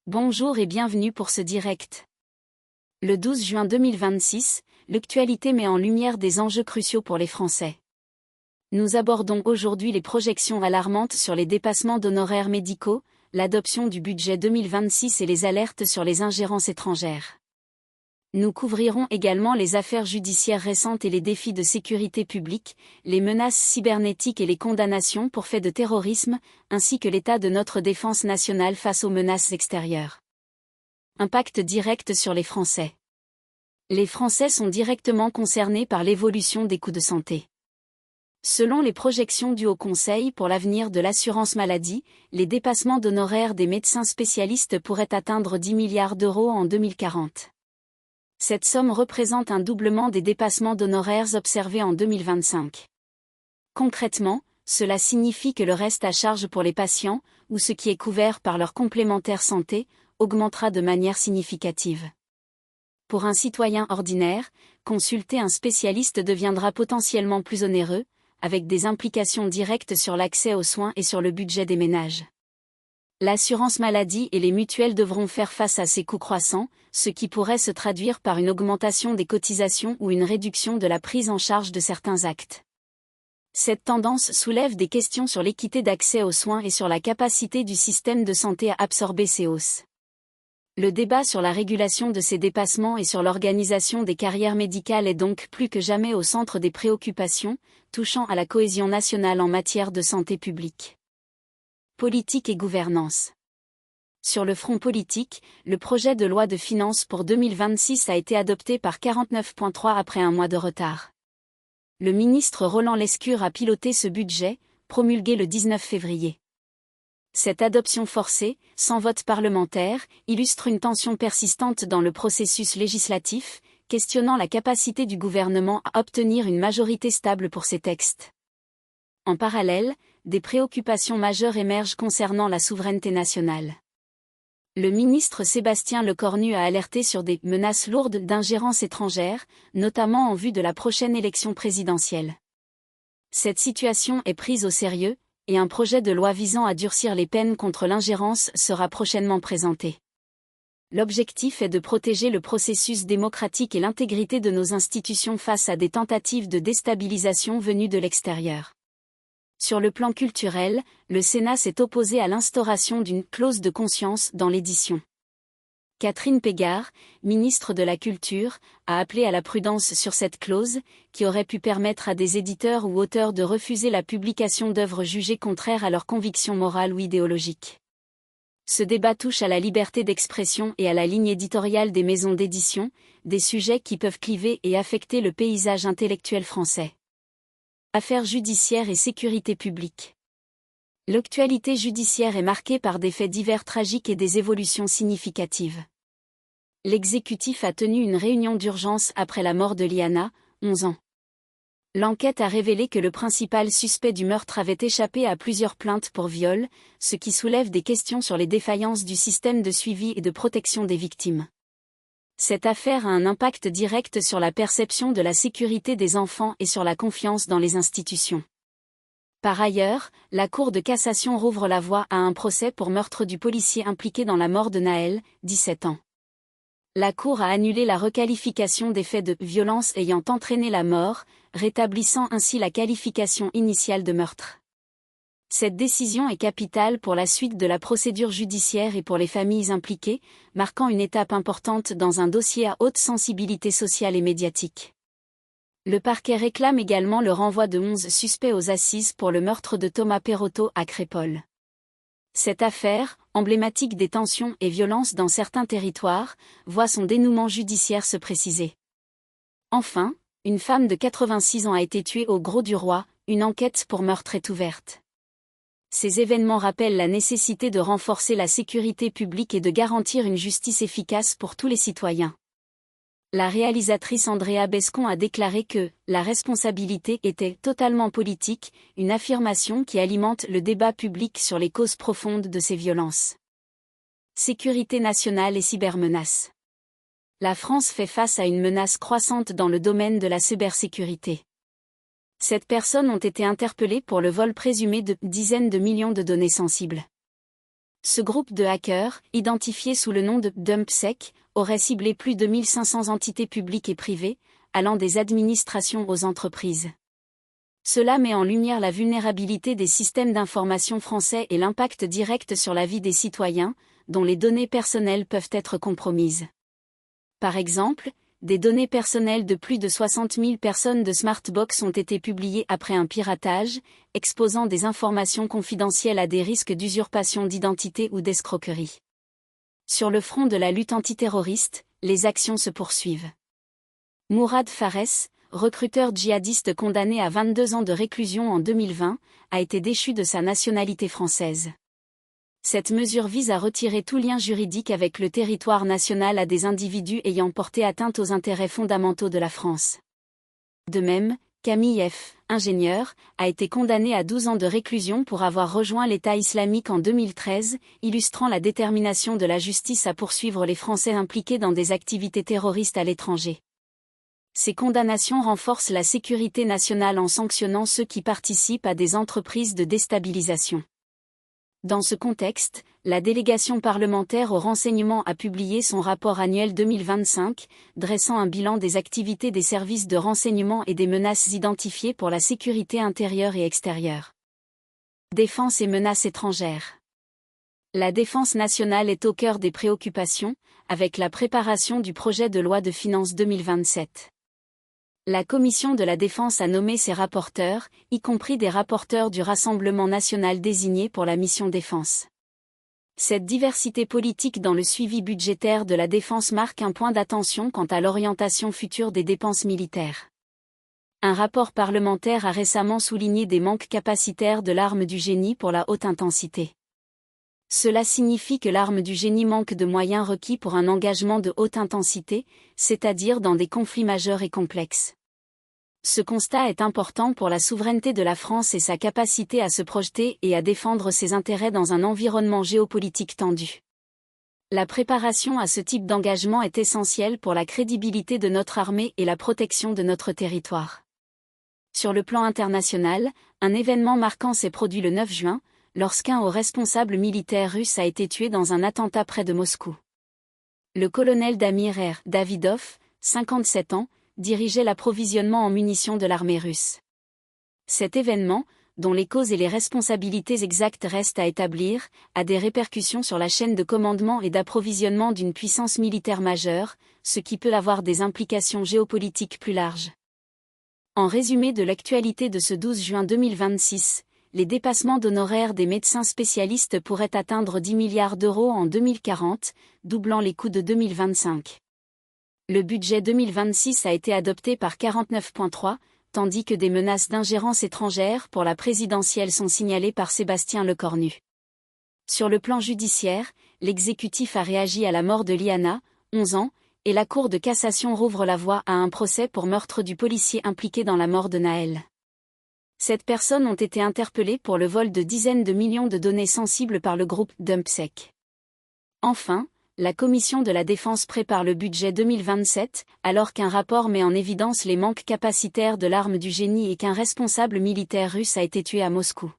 Bonjour et bienvenue pour ce direct. Le 12 juin 2026, l'actualité met en lumière des enjeux cruciaux pour les Français. Nous abordons aujourd'hui les projections alarmantes sur les dépassements d'honoraires médicaux, l'adoption du budget 2026 et les alertes sur les ingérences étrangères. Nous couvrirons également les affaires judiciaires récentes et les défis de sécurité publique, les menaces cybernétiques et les condamnations pour faits de terrorisme, ainsi que l'état de notre défense nationale face aux menaces extérieures. Impact direct sur les Français. Les Français sont directement concernés par l'évolution des coûts de santé. Selon les projections du Haut Conseil pour l'avenir de l'assurance maladie, les dépassements d'honoraires des médecins spécialistes pourraient atteindre 10 milliards d'euros en 2040. Cette somme représente un doublement des dépassements d'honoraires observés en 2025. Concrètement, cela signifie que le reste à charge pour les patients, ou ce qui est couvert par leur complémentaire santé, augmentera de manière significative. Pour un citoyen ordinaire, consulter un spécialiste deviendra potentiellement plus onéreux, avec des implications directes sur l'accès aux soins et sur le budget des ménages. L'assurance maladie et les mutuelles devront faire face à ces coûts croissants, ce qui pourrait se traduire par une augmentation des cotisations ou une réduction de la prise en charge de certains actes. Cette tendance soulève des questions sur l'équité d'accès aux soins et sur la capacité du système de santé à absorber ces hausses. Le débat sur la régulation de ces dépassements et sur l'organisation des carrières médicales est donc plus que jamais au centre des préoccupations, touchant à la cohésion nationale en matière de santé publique. Politique et gouvernance. Sur le front politique, le projet de loi de finances pour 2026 a été adopté par 49.3 après un mois de retard. Le ministre Roland Lescure a piloté ce budget, promulgué le 19 février. Cette adoption forcée, sans vote parlementaire, illustre une tension persistante dans le processus législatif, questionnant la capacité du gouvernement à obtenir une majorité stable pour ces textes. En parallèle, des préoccupations majeures émergent concernant la souveraineté nationale. Le ministre Sébastien Lecornu a alerté sur des menaces lourdes d'ingérence étrangère, notamment en vue de la prochaine élection présidentielle. Cette situation est prise au sérieux, et un projet de loi visant à durcir les peines contre l'ingérence sera prochainement présenté. L'objectif est de protéger le processus démocratique et l'intégrité de nos institutions face à des tentatives de déstabilisation venues de l'extérieur. Sur le plan culturel, le Sénat s'est opposé à l'instauration d'une clause de conscience dans l'édition. Catherine Pégard, ministre de la Culture, a appelé à la prudence sur cette clause, qui aurait pu permettre à des éditeurs ou auteurs de refuser la publication d'œuvres jugées contraires à leurs convictions morales ou idéologiques. Ce débat touche à la liberté d'expression et à la ligne éditoriale des maisons d'édition, des sujets qui peuvent cliver et affecter le paysage intellectuel français. Affaires judiciaires et sécurité publique. L'actualité judiciaire est marquée par des faits divers tragiques et des évolutions significatives. L'exécutif a tenu une réunion d'urgence après la mort de Liana, 11 ans. L'enquête a révélé que le principal suspect du meurtre avait échappé à plusieurs plaintes pour viol, ce qui soulève des questions sur les défaillances du système de suivi et de protection des victimes. Cette affaire a un impact direct sur la perception de la sécurité des enfants et sur la confiance dans les institutions. Par ailleurs, la Cour de cassation rouvre la voie à un procès pour meurtre du policier impliqué dans la mort de Naël, 17 ans. La Cour a annulé la requalification des faits de violence ayant entraîné la mort, rétablissant ainsi la qualification initiale de meurtre. Cette décision est capitale pour la suite de la procédure judiciaire et pour les familles impliquées, marquant une étape importante dans un dossier à haute sensibilité sociale et médiatique. Le parquet réclame également le renvoi de 11 suspects aux assises pour le meurtre de Thomas Perotto à Crépol. Cette affaire, emblématique des tensions et violences dans certains territoires, voit son dénouement judiciaire se préciser. Enfin, une femme de 86 ans a été tuée au Grau-du-Roi, une enquête pour meurtre est ouverte. Ces événements rappellent la nécessité de renforcer la sécurité publique et de garantir une justice efficace pour tous les citoyens. La réalisatrice Andrea Bescon a déclaré que « la responsabilité était totalement politique », une affirmation qui alimente le débat public sur les causes profondes de ces violences. Sécurité nationale et cybermenaces. La France fait face à une menace croissante dans le domaine de la cybersécurité. 7 personnes ont été interpellées pour le vol présumé de dizaines de millions de données sensibles. Ce groupe de hackers, identifié sous le nom de DumpSec, aurait ciblé plus de 1500 entités publiques et privées, allant des administrations aux entreprises. Cela met en lumière la vulnérabilité des systèmes d'information français et l'impact direct sur la vie des citoyens, dont les données personnelles peuvent être compromises. Par exemple, des données personnelles de plus de 60 000 personnes de Smartbox ont été publiées après un piratage, exposant des informations confidentielles à des risques d'usurpation d'identité ou d'escroquerie. Sur le front de la lutte antiterroriste, les actions se poursuivent. Mourad Fares, recruteur djihadiste condamné à 22 ans de réclusion en 2020, a été déchu de sa nationalité française. Cette mesure vise à retirer tout lien juridique avec le territoire national à des individus ayant porté atteinte aux intérêts fondamentaux de la France. De même, Camille F., ingénieur, a été condamné à 12 ans de réclusion pour avoir rejoint l'État islamique en 2013, illustrant la détermination de la justice à poursuivre les Français impliqués dans des activités terroristes à l'étranger. Ces condamnations renforcent la sécurité nationale en sanctionnant ceux qui participent à des entreprises de déstabilisation. Dans ce contexte, la délégation parlementaire au renseignement a publié son rapport annuel 2025, dressant un bilan des activités des services de renseignement et des menaces identifiées pour la sécurité intérieure et extérieure. Défense et menaces étrangères. La défense nationale est au cœur des préoccupations, avec la préparation du projet de loi de finances 2027. La Commission de la Défense a nommé ses rapporteurs, y compris des rapporteurs du Rassemblement national désignés pour la mission défense. Cette diversité politique dans le suivi budgétaire de la défense marque un point d'attention quant à l'orientation future des dépenses militaires. Un rapport parlementaire a récemment souligné des manques capacitaires de l'arme du génie pour la haute intensité. Cela signifie que l'arme du génie manque de moyens requis pour un engagement de haute intensité, c'est-à-dire dans des conflits majeurs et complexes. Ce constat est important pour la souveraineté de la France et sa capacité à se projeter et à défendre ses intérêts dans un environnement géopolitique tendu. La préparation à ce type d'engagement est essentielle pour la crédibilité de notre armée et la protection de notre territoire. Sur le plan international, un événement marquant s'est produit le 9 juin, lorsqu'un haut responsable militaire russe a été tué dans un attentat près de Moscou. Le colonel Damir R. Davidov, 57 ans, dirigeait l'approvisionnement en munitions de l'armée russe. Cet événement, dont les causes et les responsabilités exactes restent à établir, a des répercussions sur la chaîne de commandement et d'approvisionnement d'une puissance militaire majeure, ce qui peut avoir des implications géopolitiques plus larges. En résumé de l'actualité de ce 12 juin 2026, les dépassements d'honoraires des médecins spécialistes pourraient atteindre 10 milliards d'euros en 2040, doublant les coûts de 2025. Le budget 2026 a été adopté par 49,3, tandis que des menaces d'ingérence étrangère pour la présidentielle sont signalées par Sébastien Lecornu. Sur le plan judiciaire, l'exécutif a réagi à la mort de Liana, 11 ans, et la Cour de cassation rouvre la voie à un procès pour meurtre du policier impliqué dans la mort de Naël. 7 personnes ont été interpellées pour le vol de dizaines de millions de données sensibles par le groupe DumpSec. Enfin, la Commission de la Défense prépare le budget 2027, alors qu'un rapport met en évidence les manques capacitaires de l'arme du génie et qu'un responsable militaire russe a été tué à Moscou.